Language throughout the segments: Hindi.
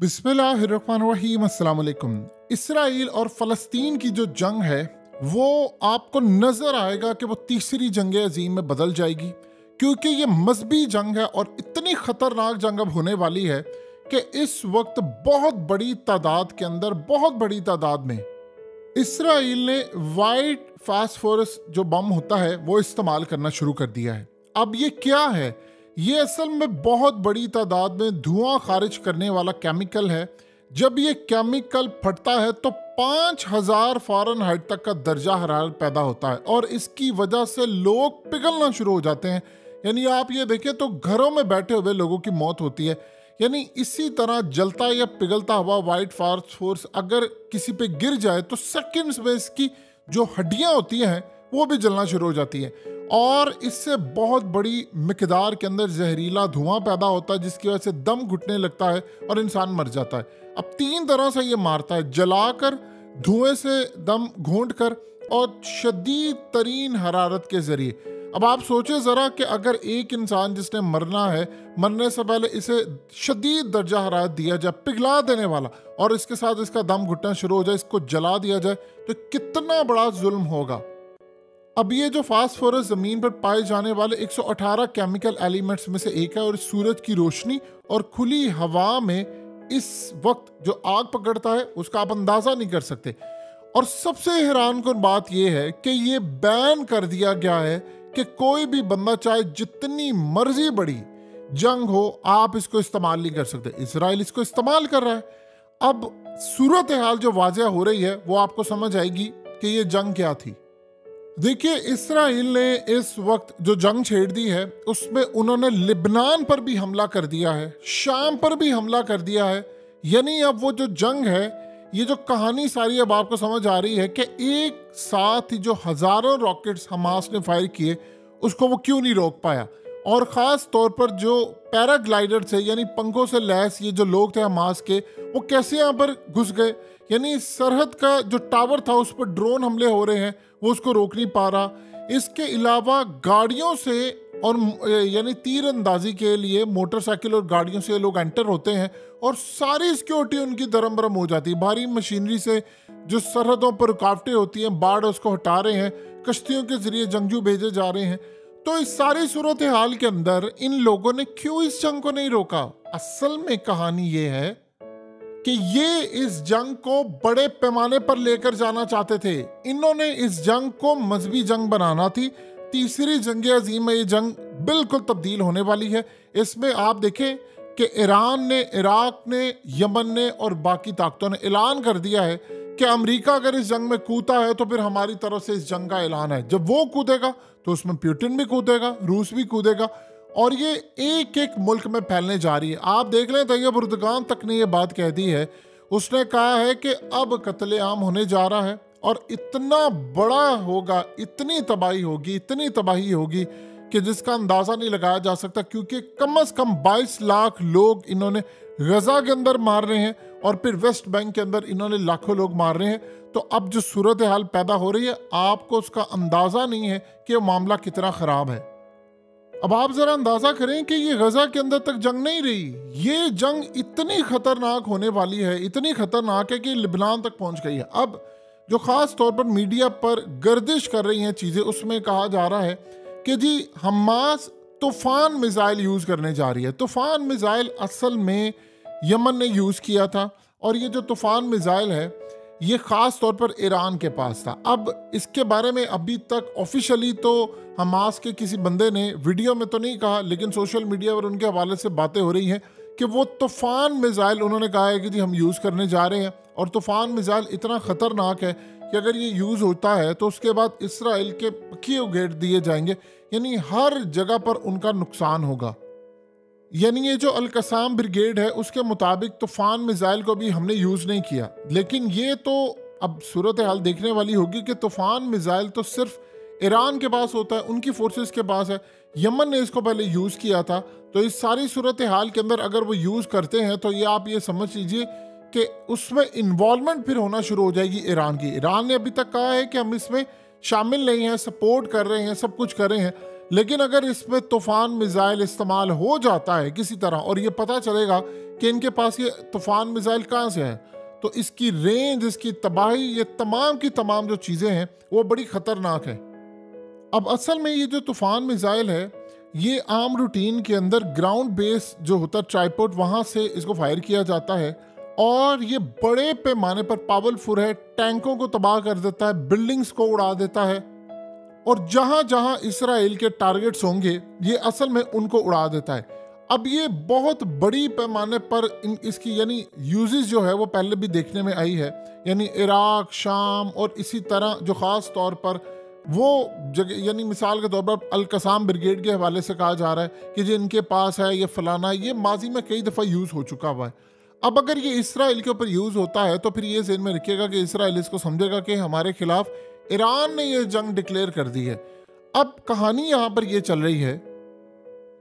बिस्मिल्लाहिर्रहमानिर्रहीम, अस्सलाम वालेकुम। इसराइल और फ़लस्तीन की जो जंग है वो आपको नज़र आएगा कि वो तीसरी जंग अज़ीम में बदल जाएगी, क्योंकि ये मजहबी जंग है और इतनी ख़तरनाक जंग अब होने वाली है कि इस वक्त बहुत बड़ी तादाद के अंदर, बहुत बड़ी तादाद में इसराइल ने वाइट फास्फोरस जो बम होता है वो इस्तेमाल करना शुरू कर दिया है। अब ये क्या है? ये असल में बहुत बड़ी तादाद में धुआं खारिज करने वाला केमिकल है। जब ये केमिकल फटता है तो 5000 फ़ारेनहाइट तक का दर्जा हरारत पैदा होता है और इसकी वजह से लोग पिघलना शुरू हो जाते हैं। यानी आप ये देखें तो घरों में बैठे हुए लोगों की मौत होती है। यानी इसी तरह जलता या पिघलता हुआ वाइट फास्फोरस अगर किसी पे गिर जाए तो सेकंड्स में इसकी जो हड्डियां होती हैं वो भी जलना शुरू हो जाती हैं और इससे बहुत बड़ी मिकदार के अंदर जहरीला धुआं पैदा होता है, जिसकी वजह से दम घुटने लगता है और इंसान मर जाता है। अब 3 तरह से ये मारता है: जलाकर, धुएं से दम घोंट कर और शदीद तरीन हरारत के जरिए। अब आप सोचें ज़रा कि अगर एक इंसान जिसने मरना है, मरने से पहले इसे शदीद दर्जा हरारत दिया जाए, पिघला देने वाला, और इसके साथ इसका दम घुटना शुरू हो जाए, इसको जला दिया जाए, तो कितना बड़ा जुल्म होगा। अब ये जो फास्फोरस ज़मीन पर पाए जाने वाले 118 केमिकल एलिमेंट्स में से एक है और सूरज की रोशनी और खुली हवा में इस वक्त जो आग पकड़ता है उसका आप अंदाज़ा नहीं कर सकते। और सबसे हैरानकुन बात यह है कि ये बैन कर दिया गया है कि कोई भी बंदा चाहे जितनी मर्जी बड़ी जंग हो, आप इसको इस्तेमाल नहीं कर सकते। इसराइल इसको इस्तेमाल कर रहा है। अब सूरत हाल जो वाज़ह हो रही है वो आपको समझ आएगी कि ये जंग क्या थी। देखिए, इसराइल ने इस वक्त जो जंग छेड़ दी है उसमें उन्होंने लिबनान पर भी हमला कर दिया है, शाम पर भी हमला कर दिया है। यानी अब वो जो जंग है, ये जो कहानी सारी अब आपको समझ आ रही है कि एक साथ ही जो हज़ारों रॉकेट्स हमास ने फायर किए उसको वो क्यों नहीं रोक पाया। और ख़ास तौर पर जो पैराग्लाइडर थे, यानी पंखों से लैस ये जो लोग थे हमास के, वो कैसे यहाँ पर घुस गए। यानी सरहद का जो टावर था उस पर ड्रोन हमले हो रहे हैं, वो उसको रोक नहीं पा रहा। इसके अलावा गाड़ियों से और यानी तीर अंदाजी के लिए मोटरसाइकिल और गाड़ियों से लोग एंटर होते हैं और सारी सिक्योरिटी उनकी दरम बरम हो जाती है। भारी मशीनरी से जो सरहदों पर रुकावटें होती हैं, बाढ़ उसको हटा रहे हैं, कश्तियों के जरिए जंगजू भेजे जा रहे हैं। तो इस सारी सूरत हाल के अंदर इन लोगों ने क्यों इस जंग को नहीं रोका? असल में कहानी ये है कि ये इस जंग को बड़े पैमाने पर लेकर जाना चाहते थे। इन्होंने इस जंग को मजहबी जंग बनाना थी। तीसरी जंग अज़ीम में ये जंग बिल्कुल तब्दील होने वाली है। इसमें आप देखें कि ईरान ने, इराक ने, यमन ने और बाकी ताकतों ने ऐलान कर दिया है कि अमेरिका अगर इस जंग में कूदा है तो फिर हमारी तरफ से इस जंग का ऐलान है। जब वो कूदेगा तो उसमें पुतिन भी कूदेगा, रूस भी कूदेगा और ये एक एक मुल्क में फैलने जा रही है। आप देख लें, तैयब एर्दोगान तक ने ये बात कह दी है। उसने कहा है कि अब कत्लेआम होने जा रहा है और इतना बड़ा होगा, इतनी तबाही होगी, इतनी तबाही होगी कि जिसका अंदाज़ा नहीं लगाया जा सकता, क्योंकि कम से कम 22 लाख लोग इन्होंने गजा के अंदर मार रहे हैं और फिर वेस्ट बैंक के अंदर इन्होंने लाखों लोग मार रहे हैं। तो अब जो सूरत हाल पैदा हो रही है, आपको उसका अंदाज़ा नहीं है कि वो मामला कितना ख़राब है। अब आप ज़रा अंदाज़ा करें कि ये गजा के अंदर तक जंग नहीं रही, ये जंग इतनी ख़तरनाक होने वाली है, इतनी ख़तरनाक है कि लिबनान तक पहुंच गई है। अब जो ख़ास तौर पर मीडिया पर गर्दिश कर रही हैं चीज़ें, उसमें कहा जा रहा है कि जी हमास तूफ़ान मिसाइल यूज़ करने जा रही है। तूफ़ान मिसाइल असल में यमन ने यूज़ किया था और ये जो तूफ़ान मिसाइल है ये ख़ास तौर पर ईरान के पास था। अब इसके बारे में अभी तक ऑफिशियली तो हमास के किसी बंदे ने वीडियो में तो नहीं कहा, लेकिन सोशल मीडिया पर उनके हवाले से बातें हो रही हैं कि वो तूफ़ान मिसाइल उन्होंने कहा है कि जी हम यूज़ करने जा रहे हैं। और तूफ़ान मिसाइल इतना ख़तरनाक है कि अगर ये यूज़ होता है तो उसके बाद इसराइल के पक्के उगेड़ दिए जाएंगे, यानी हर जगह पर उनका नुकसान होगा। यानी ये जो अल-कसाम ब्रिगेड है उसके मुताबिक तूफ़ान मिसाइल को भी हमने यूज़ नहीं किया, लेकिन ये तो अब सूरत हाल देखने वाली होगी कि तूफ़ान मिसाइल तो सिर्फ ईरान के पास होता है, उनकी फोर्सेस के पास है। यमन ने इसको पहले यूज़ किया था। तो इस सारी सूरत हाल के अंदर अगर वो यूज़ करते हैं तो ये आप ये समझ लीजिए कि उसमें इन्वॉल्वमेंट फिर होना शुरू हो जाएगी ईरान की। ईरान ने अभी तक कहा है कि हम इसमें शामिल नहीं हैं, सपोर्ट कर रहे हैं, सब कुछ कर रहे हैं, लेकिन अगर इसमें तूफान मिसाइल इस्तेमाल हो जाता है किसी तरह और ये पता चलेगा कि इनके पास ये तूफान मिसाइल कहाँ से है, तो इसकी रेंज, इसकी तबाही, ये तमाम की तमाम जो चीज़ें हैं वो बड़ी ख़तरनाक है। अब असल में ये जो तूफान मिसाइल है, ये आम रूटीन के अंदर ग्राउंड बेस जो होता है ट्राइपॉड, वहाँ से इसको फायर किया जाता है और ये बड़े पैमाने पर पावरफुल है, टैंकों को तबाह कर देता है, बिल्डिंग्स को उड़ा देता है और जहां जहां इसराइल के टारगेट्स होंगे ये असल में उनको उड़ा देता है। अब ये बहुत बड़ी पैमाने पर इसकी यानी यूजेस जो है वो पहले भी देखने में आई है, यानी इराक, शाम और इसी तरह जो ख़ास तौर पर वो जगह, यानी मिसाल के तौर पर अल-कसाम ब्रिगेड के हवाले से कहा जा रहा है कि जो इनके पास है ये फलाना, ये माजी में कई दफ़ा यूज़ हो चुका हुआ है। अब अगर ये इसराइल के ऊपर यूज़ होता है तो फिर ये ज़हन में रखिएगा कि इसराइल इसको समझेगा कि हमारे खिलाफ ईरान ने ये जंग डिक्लेयर कर दी है। अब कहानी यहाँ पर ये चल रही है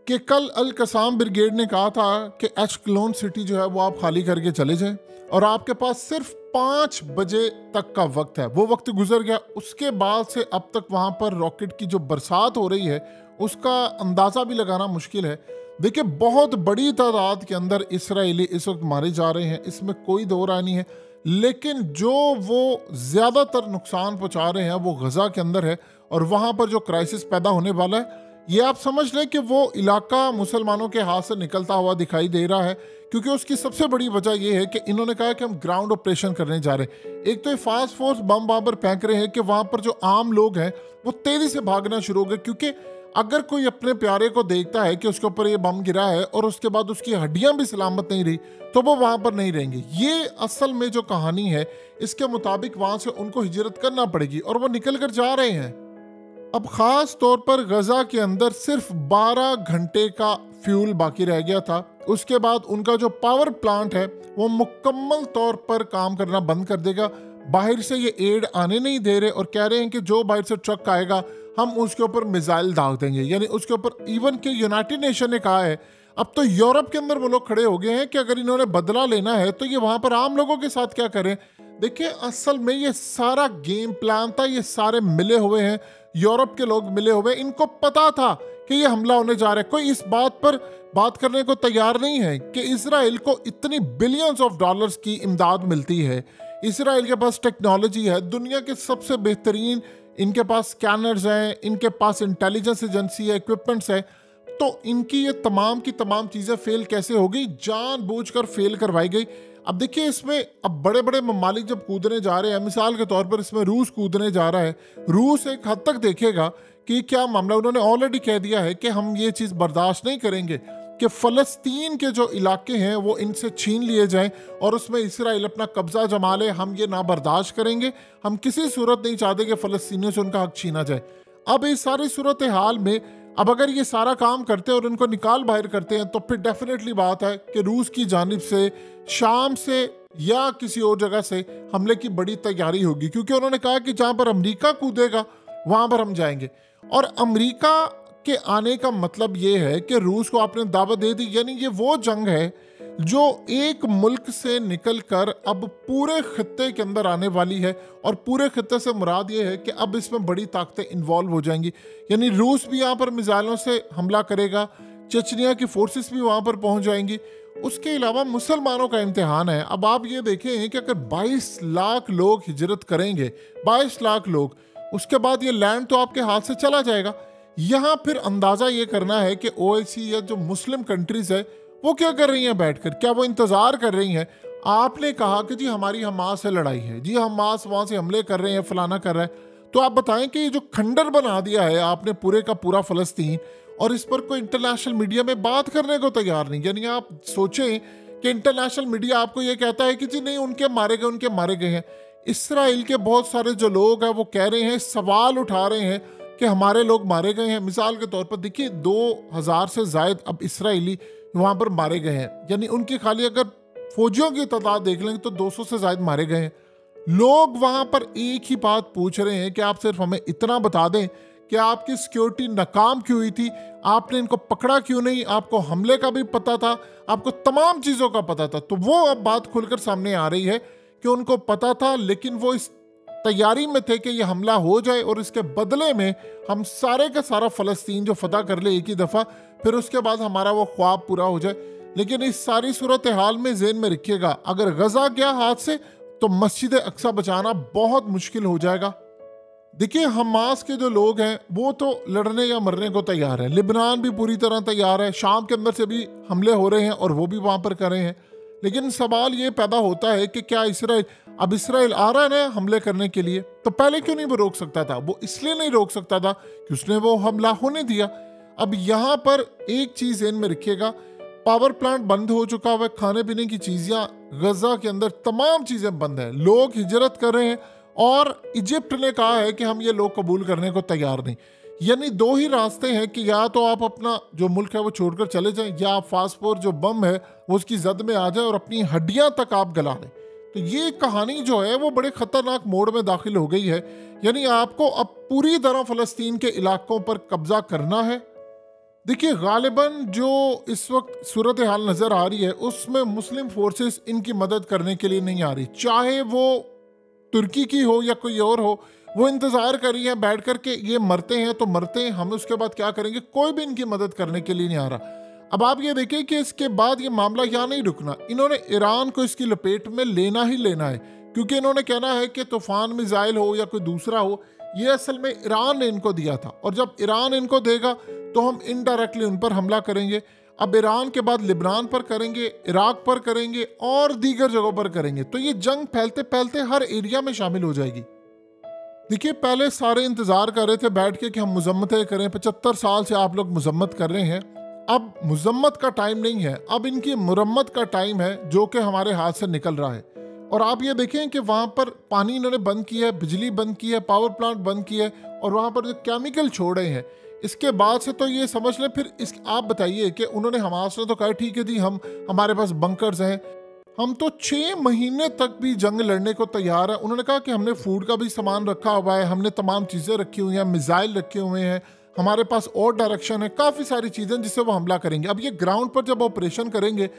कि कल अल-कसाम ब्रिगेड ने कहा था कि एशक्लोन सिटी जो है वो आप खाली करके चले जाएं और आपके पास सिर्फ 5 बजे तक का वक्त है। वो वक्त गुजर गया, उसके बाद से अब तक वहाँ पर रॉकेट की जो बरसात हो रही है उसका अंदाज़ा भी लगाना मुश्किल है। देखिए, बहुत बड़ी तादाद के अंदर इसराइली इस वक्त मारे जा रहे हैं, इसमें कोई दो राय नहीं है, लेकिन जो वो ज़्यादातर नुकसान पहुँचा रहे हैं वो गज़ा के अंदर है और वहाँ पर जो क्राइसिस पैदा होने वाला है, ये आप समझ लें कि वो इलाका मुसलमानों के हाथ से निकलता हुआ दिखाई दे रहा है, क्योंकि उसकी सबसे बड़ी वजह यह है कि इन्होंने कहा कि हम ग्राउंड ऑपरेशन करने जा रहे हैं। एक तो ये फास्ट फोर्स बम वहाँ पर फेंक रहे हैं कि वहाँ पर जो आम लोग हैं वो तेज़ी से भागना शुरू हो गए, क्योंकि अगर कोई अपने प्यारे को देखता है कि उसके ऊपर ये बम गिरा है और उसके बाद उसकी हड्डियां भी सलामत नहीं रही तो वो वहां पर नहीं रहेंगे। ये असल में जो कहानी है, इसके मुताबिक वहां से उनको हिजरत करना पड़ेगी और वो निकल कर जा रहे हैं। अब खास तौर पर गजा के अंदर सिर्फ 12 घंटे का फ्यूल बाकी रह गया था। उसके बाद उनका जो पावर प्लांट है वो मुकम्मल तौर पर काम करना बंद कर देगा। बाहर से ये एड आने नहीं दे रहे और कह रहे हैं कि जो बाहर से ट्रक आएगा हम उसके ऊपर मिसाइल दाग देंगे, यानी उसके ऊपर इवन के यूनाइटेड नेशन ने कहा है। अब तो यूरोप के अंदर वो लोग खड़े हो गए हैं कि अगर इन्होंने बदला लेना है तो ये वहां पर आम लोगों के साथ क्या करें। देखिए, असल में ये सारा गेम प्लान था, ये सारे मिले हुए हैं, यूरोप के लोग मिले हुए, इनको पता था कि ये हमला होने जा रहा है। कोई इस बात पर बात करने को तैयार नहीं है कि इसराइल को इतनी बिलियंस ऑफ डॉलर्स की इमदाद मिलती है, इसराइल के पास टेक्नोलॉजी है, दुनिया के सबसे बेहतरीन इनके पास स्कैनर्स हैं, इनके पास इंटेलिजेंस एजेंसी है, इक्विपमेंट्स है, तो इनकी ये तमाम की तमाम चीज़ें फेल कैसे हो गई, जानबूझकर फेल करवाई गई। अब देखिए, इसमें अब बड़े बड़े ममालिक जब कूदने जा रहे हैं, मिसाल के तौर पर इसमें रूस कूदने जा रहा है, रूस एक हद तक देखेगा कि क्या मामला। उन्होंने ऑलरेडी कह दिया है कि हम ये चीज़ बर्दाश्त नहीं करेंगे कि फ़लस्तीन के जो इलाके हैं वो इनसे छीन लिए जाएं और उसमें इसराइल अपना कब्जा जमा ले। हम ये ना बर्दाश्त करेंगे, हम किसी सूरत नहीं चाहते कि फ़लस्तीनियों से उनका हक छीना जाए। अब इस सारी सूरत हाल में अब अगर ये सारा काम करते हैं और उनको निकाल बाहर करते हैं तो फिर डेफिनेटली बात है कि रूस की जानिब से, शाम से या किसी और जगह से हमले की बड़ी तैयारी होगी, क्योंकि उन्होंने कहा कि जहाँ पर अमेरिका कूदेगा वहाँ पर हम जाएंगे। और अमेरिका के आने का मतलब ये है कि रूस को आपने दावत दे दी, यानी ये वो जंग है जो एक मुल्क से निकलकर अब पूरे खित्ते के अंदर आने वाली है। और पूरे खित्ते से मुराद ये है कि अब इसमें बड़ी ताकतें इन्वॉल्व हो जाएंगी, यानी रूस भी यहाँ पर मिसाइलों से हमला करेगा, चेचनिया की फोर्सेस भी वहाँ पर पहुँच जाएंगी। उसके अलावा मुसलमानों का इम्तिहान है। अब आप ये देखें कि अगर 22 लाख लोग हिजरत करेंगे, 22 लाख लोग, उसके बाद ये लैंड तो आपके हाथ से चला जाएगा। यहाँ फिर अंदाज़ा ये करना है कि ओआईसी या जो मुस्लिम कंट्रीज़ है वो क्या कर रही हैं बैठकर, क्या वो इंतज़ार कर रही हैं। आपने कहा कि जी हमारी हमास से लड़ाई है, जी हमास वहाँ से हमले कर रहे हैं, फलाना कर रहा है, तो आप बताएं कि ये जो खंडर बना दिया है आपने पूरे का पूरा फ़लस्तीन, और इस पर कोई इंटरनेशनल मीडिया में बात करने को तैयार नहीं। यानी आप सोचें कि इंटरनेशनल मीडिया आपको ये कहता है कि जी नहीं, उनके मारे गए हैं। इसराइल के बहुत सारे जो लोग हैं वो कह रहे हैं, सवाल उठा रहे हैं कि हमारे लोग मारे गए हैं। मिसाल के तौर पर देखिए, 2000 से ज़ायद अब इसराइली वहाँ पर मारे गए हैं, यानी उनकी खाली अगर फौजियों की तादाद देख लेंगे तो 200 से ज़ायद मारे गए हैं। लोग वहाँ पर एक ही बात पूछ रहे हैं कि आप सिर्फ हमें इतना बता दें कि आपकी सिक्योरिटी नाकाम क्यों हुई थी, आपने इनको पकड़ा क्यों नहीं, आपको हमले का भी पता था, आपको तमाम चीज़ों का पता था। तो वो अब बात खुलकर सामने आ रही है कि उनको पता था, लेकिन वो इस तैयारी में थे कि ये हमला हो जाए और इसके बदले में हम सारे का सारा फ़लस्तीन जो फतह कर ले एक ही दफ़ा, फिर उसके बाद हमारा वो ख्वाब पूरा हो जाए। लेकिन इस सारी सूरत हाल में ज़हन में रखिएगा, अगर गजा गया हाथ से तो मस्जिद अक्सा बचाना बहुत मुश्किल हो जाएगा। देखिए, हमास के जो लोग हैं वो तो लड़ने या मरने को तैयार है, लिबनान भी पूरी तरह तैयार है, शाम के अंदर से भी हमले हो रहे हैं और वो भी वहाँ पर कर रहे हैं। लेकिन सवाल ये पैदा होता है कि क्या इसराइल आ रहा है ना हमले करने के लिए, तो पहले क्यों नहीं वो रोक सकता था? वो इसलिए नहीं रोक सकता था कि उसने वो हमला होने दिया। अब यहाँ पर एक चीज़ ध्यान में रखिएगा, पावर प्लांट बंद हो चुका हुआ है, खाने पीने की चीज़ें गजा के अंदर तमाम चीज़ें बंद हैं, लोग हिजरत कर रहे हैं और इजिप्ट ने कहा है कि हम ये लोग कबूल करने को तैयार नहीं। यानी दो ही रास्ते हैं कि या तो आप अपना जो मुल्क है वो छोड़कर चले जाएं, या आप फास्फोर जो बम है वो उसकी जद में आ जाए और अपनी हड्डियां तक आप गला लें। तो ये कहानी जो है वो बड़े खतरनाक मोड़ में दाखिल हो गई है। यानी आपको अब पूरी तरह फ़लस्तीन के इलाकों पर कब्जा करना है। देखिए, गालिबन जो इस वक्त सूरत हाल नज़र आ रही है उसमें मुस्लिम फोर्सेस इनकी मदद करने के लिए नहीं आ रही, चाहे वो तुर्की की हो या कोई और हो। वो इंतज़ार कर रही है बैठ कर के ये मरते हैं तो मरते हैं, हम उसके बाद क्या करेंगे, कोई भी इनकी मदद करने के लिए नहीं आ रहा। अब आप ये देखिए कि इसके बाद ये मामला यहाँ नहीं रुकना, इन्होंने ईरान को इसकी लपेट में लेना ही लेना है, क्योंकि इन्होंने कहना है कि तूफान मिसाइल हो या कोई दूसरा हो, ये असल में ईरान ने इनको दिया था, और जब ईरान इनको देगा तो हम इनडायरेक्टली उन पर हमला करेंगे। अब ईरान के बाद लिबनान पर करेंगे, इराक पर करेंगे और दीगर जगहों पर करेंगे, तो ये जंग फैलते फैलते हर एरिया में शामिल हो जाएगी। देखिए, पहले सारे इंतजार कर रहे थे बैठ के कि हम मजम्मतें करें, 75 साल से आप लोग मजम्मत कर रहे हैं। अब मजम्मत का टाइम नहीं है, अब इनकी मुरम्मत का टाइम है जो कि हमारे हाथ से निकल रहा है। और आप ये देखें कि वहाँ पर पानी इन्होंने बंद किया है, बिजली बंद की है, पावर प्लांट बंद किया है, और वहाँ पर जो केमिकल छोड़ रहे हैं, इसके बाद से तो ये समझ लें फिर आप बताइए कि उन्होंने हमास ने तो कहा ठीक है जी हमारे पास बंकर्स हैं, हम तो 6 महीने तक भी जंग लड़ने को तैयार है। उन्होंने कहा कि हमने फूड का भी सामान रखा हुआ है, हमने तमाम चीज़ें रखी हुई हैं, मिसाइल रखे हुए हैं, हमारे पास और डायरेक्शन है, काफ़ी सारी चीज़ें जिससे वो हमला करेंगे। अब ये ग्राउंड पर जब ऑपरेशन करेंगे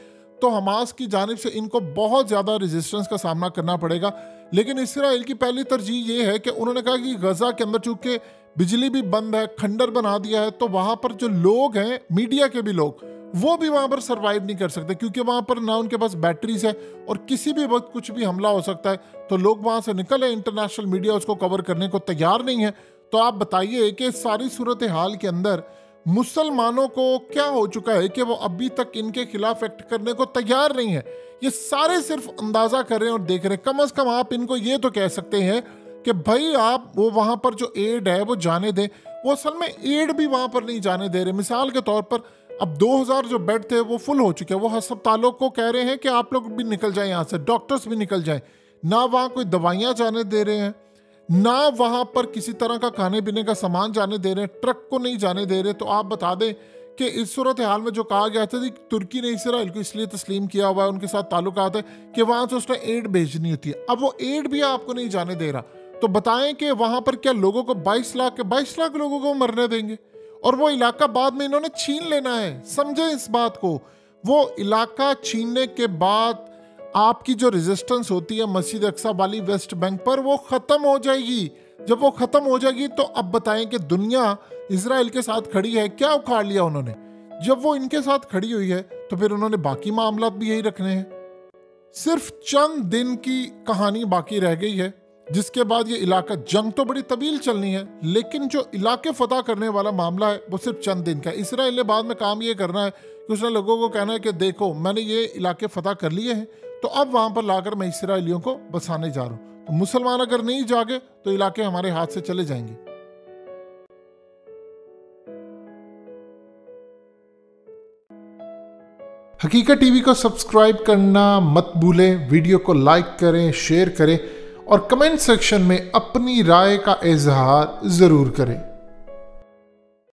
तो हमास की जानिब से इनको बहुत ज़्यादा रेजिस्टेंस का सामना करना पड़ेगा। लेकिन इसराइल की पहली तरजीह ये है कि उन्होंने कहा कि गजा के अंदर चूँकि बिजली भी बंद है, खंडर बना दिया है, तो वहाँ पर जो लोग हैं, मीडिया के भी लोग, वो भी वहाँ पर सरवाइव नहीं कर सकते, क्योंकि वहाँ पर ना उनके पास बैटरीज है और किसी भी वक्त कुछ भी हमला हो सकता है। तो लोग वहाँ से निकले, इंटरनेशनल मीडिया उसको कवर करने को तैयार नहीं है। तो आप बताइए कि सारी सूरत हाल के अंदर मुसलमानों को क्या हो चुका है कि वो अभी तक इनके खिलाफ एक्ट करने को तैयार नहीं है। ये सारे सिर्फ अंदाजा कर रहे हैं और देख रहे हैं। कम से कम आप इनको ये तो कह सकते हैं कि भाई आप वो वहाँ पर जो एड है वो जाने दें। वो असल में एड भी वहाँ पर नहीं जाने दे रहे। मिसाल के तौर पर अब 2000 जो बेड थे वो फुल हो चुके हैं। वो अस्पतालों को कह रहे हैं कि आप लोग भी निकल जाएं यहाँ से, डॉक्टर्स भी निकल जाएं। ना वहाँ कोई दवाइयाँ जाने दे रहे हैं, ना वहाँ पर किसी तरह का खाने पीने का सामान जाने दे रहे हैं, ट्रक को नहीं जाने दे रहे। तो आप बता दें कि इस सूरत हाल में जो कहा गया था कि तुर्की ने इसराइल को इसलिए तस्लीम किया हुआ है, उनके साथ ताल्लुकात है कि वहाँ से उसने एड भेजनी होती है। अब वो एड भी आपको नहीं जाने दे रहा। तो बताएं कि वहाँ पर क्या लोगों को 22 लाख लोगों को मरने देंगे? और वो इलाका बाद में इन्होंने छीन लेना है। समझे इस बात को। वो इलाका छीनने के बाद आपकी जो रेजिस्टेंस होती है मस्जिद अक्सा वाली वेस्ट बैंक पर, वो ख़त्म हो जाएगी। जब वो ख़त्म हो जाएगी तो अब बताएं कि दुनिया इजराइल के साथ खड़ी है। क्या उखाड़ लिया उन्होंने? जब वो इनके साथ खड़ी हुई है तो फिर उन्होंने बाकी मामला भी यही रखने हैं। सिर्फ चंद दिन की कहानी बाकी रह गई है, जिसके बाद ये इलाका, जंग तो बड़ी तवील चलनी है, लेकिन जो इलाके फतह करने वाला मामला है वो सिर्फ चंद दिन का है। इसराइल ने बाद में काम ये करना है कि उसने लोगों को कहना है कि देखो मैंने ये इलाके फतह कर लिए हैं, तो अब वहाँ पर लाकर मैं इसराइलियों को बसाने जा रहा हूँ। तो मुसलमान अगर नहीं जागे तो इलाके हमारे हाथ से चले जाएंगे। हकीकत टीवी को सब्सक्राइब करना मत भूलें, वीडियो को लाइक करें, शेयर करें और कमेंट सेक्शन में अपनी राय का इजहार ज़रूर करें।